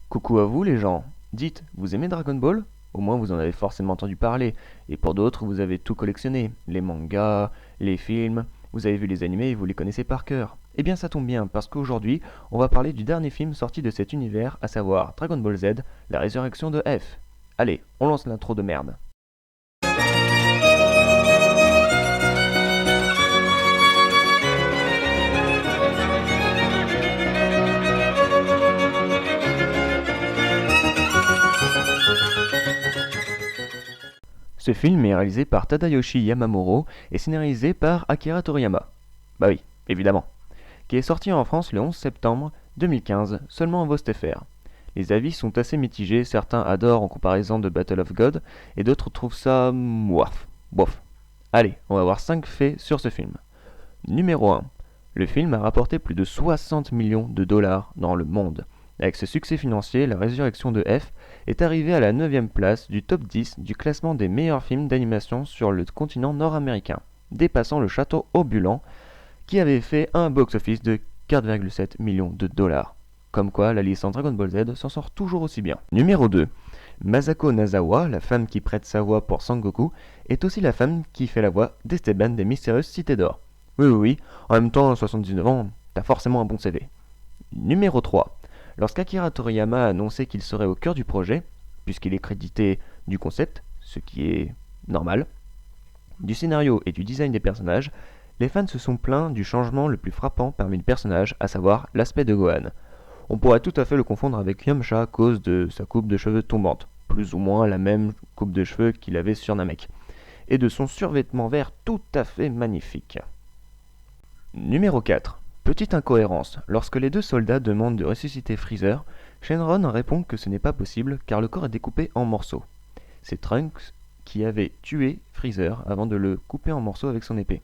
Coucou à vous les gens. Dites, vous aimez Dragon Ball? Au moins vous en avez forcément entendu parler. Et pour d'autres, vous avez tout collectionné. Les mangas, les films, vous avez vu les animés et vous les connaissez par cœur. Eh bien ça tombe bien, parce qu'aujourd'hui, on va parler du dernier film sorti de cet univers, à savoir Dragon Ball Z, la résurrection de F. Allez, on lance l'intro de merde. Ce film est réalisé par Tadayoshi Yamamuro et scénarisé par Akira Toriyama. Bah oui, évidemment. Qui est sorti en France le 11 septembre 2015, seulement en VOST.fr. Les avis sont assez mitigés, certains adorent en comparaison de Battle of God, et d'autres trouvent ça moif, bof. Allez, on va voir 5 faits sur ce film. Numéro 1. Le film a rapporté plus de 60 millions de dollars dans le monde. Avec ce succès financier, La Résurrection de F est arrivé à la 9e place du top 10 du classement des meilleurs films d'animation sur le continent nord-américain, dépassant Le Château Ambulant, qui avait fait un box-office de 4,7 millions de dollars. Comme quoi, la licence Dragon Ball Z s'en sort toujours aussi bien. Numéro 2. Masako Nazawa, la femme qui prête sa voix pour Sangoku, est aussi la femme qui fait la voix d'Esteban des Mystérieuses Cités d'Or. Oui, en même temps, à 79 ans, t'as forcément un bon CV. Numéro 3. Lorsqu'Akira Toriyama a annoncé qu'il serait au cœur du projet, puisqu'il est crédité du concept, ce qui est normal, du scénario et du design des personnages, les fans se sont plaints du changement le plus frappant parmi les personnages, à savoir l'aspect de Gohan. On pourrait tout à fait le confondre avec Yamcha à cause de sa coupe de cheveux tombante, plus ou moins la même coupe de cheveux qu'il avait sur Namek, et de son survêtement vert tout à fait magnifique. Numéro 4. Petite incohérence, lorsque les deux soldats demandent de ressusciter Freezer, Shenron répond que ce n'est pas possible car le corps est découpé en morceaux. C'est Trunks qui avait tué Freezer avant de le couper en morceaux avec son épée.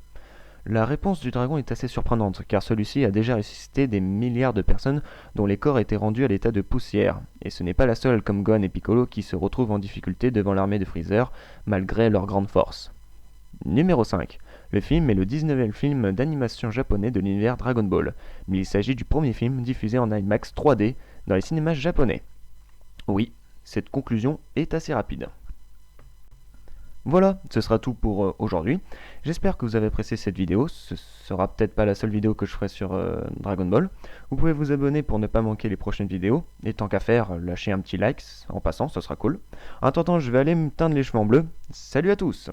La réponse du dragon est assez surprenante car celui-ci a déjà ressuscité des milliards de personnes dont les corps étaient rendus à l'état de poussière, et ce n'est pas la seule comme Gohan et Piccolo qui se retrouvent en difficulté devant l'armée de Freezer malgré leur grande force. Numéro 5. Le film est le 19e film d'animation japonais de l'univers Dragon Ball, mais il s'agit du premier film diffusé en IMAX 3D dans les cinémas japonais. Oui, cette conclusion est assez rapide. Voilà, ce sera tout pour aujourd'hui. J'espère que vous avez apprécié cette vidéo. Ce sera peut-être pas la seule vidéo que je ferai sur Dragon Ball. Vous pouvez vous abonner pour ne pas manquer les prochaines vidéos. Et tant qu'à faire, lâchez un petit like en passant, ce sera cool. En attendant, je vais aller me teindre les cheveux en bleu. Salut à tous!